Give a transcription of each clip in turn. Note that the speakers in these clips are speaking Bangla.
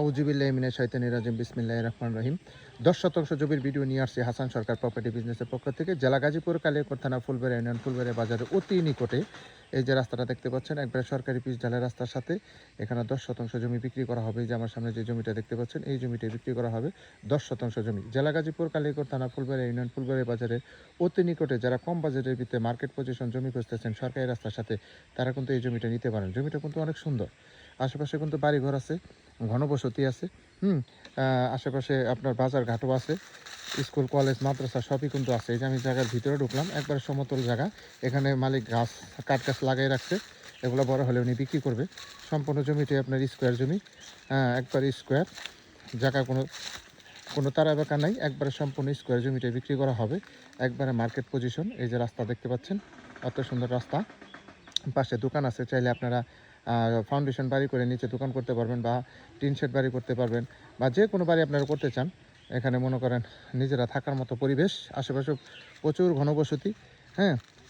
আউযুবিল্লাহি মিনাশ শাইতানির রাজিম বিসমিল্লাহির রহমানির রহিম 10 শতাংশ জমির ভিডিও নিয়ে আসছে হাসান সরকার প্রপার্টি বিজনেসের পক্ষ থেকে জেলা গাজীপুর কালিয়াকৈর থানা ফুলবাড়ী ইউনিয়ন ফুলবাড়ী বাজারের অতি নিকটে এই যে রাস্তাটা দেখতে পাচ্ছেন একবারে সরকারি পিচ ঢালাই রাস্তার সাথে এখানে 10 শতাংশ জমি বিক্রি করা হবে। যে আমার সামনে যে জমিটা দেখতে পাচ্ছেন এই জমিটা বিক্রি করা হবে 10 শতাংশ জমি জেলা গাজীপুর কালিয়াকৈর থানা ফুলবাড়ী ইউনিয়ন ফুলবাড়ী বাজারের অতি নিকটে। যারা কম বাজেটের ভিতরে মার্কেট পজিশন জমি খুঁজতেছেন সরকারি রাস্তার সাথে তারা কিন্তু এই জমিটা নিতে পারেন। জমিটা কিন্তু অনেক সুন্দর, আশেপাশে কিন্তু বাড়িঘর আছে, ঘনবসতি আছে, আশেপাশে আপনার বাজার ঘাটও আছে, স্কুল কলেজ মাদ্রাসা সবই কিন্তু আছে। এই যে আমি জায়গার ভিতরে ঢুকলাম, একবারে সমতল জায়গা। এখানে মালিক কাঠ গাছ লাগাই রাখছে, এগুলো বড় হলে উনি বিক্রি করবে। সম্পূর্ণ জমিটি আপনার স্কোয়ার জমি, একবার স্কোয়ার জায়গা, কোনো তারা বেঁকা নাই, একবারে সম্পূর্ণ স্কোয়ার জমিটা বিক্রি করা হবে। একবারে মার্কেট পজিশন। এই যে রাস্তা দেখতে পাচ্ছেন, অত সুন্দর রাস্তা, পাশে দোকান আছে। চাইলে আপনারা ফাউন্ডেশন বাড়ি করে নিচে দোকান করতে পারবেন, বা টিন শেড বাড়ি করতে পারবেন, বা যে কোনো বাড়ি আপনারা করতে চান। এখানে মনে করেন নিজেরা থাকার মতো পরিবেশ, আশেপাশে প্রচুর ঘনবসতি,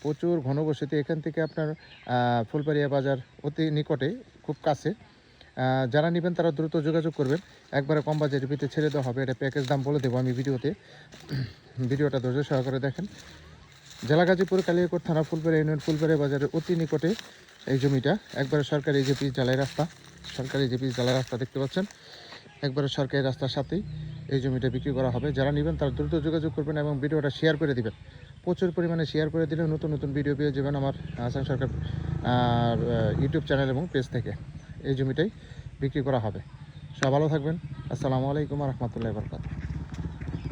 প্রচুর ঘনবসতি। এখান থেকে আপনার ফুলবাড়িয়া বাজার অতি নিকটে, খুব কাছে। যারা নেবেন তারা দ্রুত যোগাযোগ করবেন। একবারে কম বাজেটের ভিতরে ছেড়ে দেওয়া হবে। এটা প্যাকেজ দাম বলে দেবো আমি ভিডিওতে, ভিডিওটা ধৈর্য সহকারে দেখেন। জেলা গাজীপুর কালিয়াকৈর থানা ফুলবাড়ী ইউনিয়ন ফুলবাড়ী বাজারের অতি নিকটে এই জমিটা। একবারে সরকারি যে পিচ ঢালাই রাস্তা, সরকারি যে পিচ ঢালাই রাস্তা দেখতে পাচ্ছেন, একবারে সরকারি রাস্তার সাথেই এই জমিটা বিক্রি করা হবে। যারা নেবেন তারা দ্রুত যোগাযোগ করবেন এবং ভিডিওটা শেয়ার করে দিবেন। প্রচুর পরিমাণে শেয়ার করে দিলে নতুন নতুন ভিডিও পেয়ে যাবেন আমার হাসান সরকার ইউটিউব চ্যানেল এবং পেজ থেকে। এই জমিটাই বিক্রি করা হবে। সব ভালো থাকবেন। আসসালামু আলাইকুম রহমতুল্লাহি ওয়া বারাকাতুহু।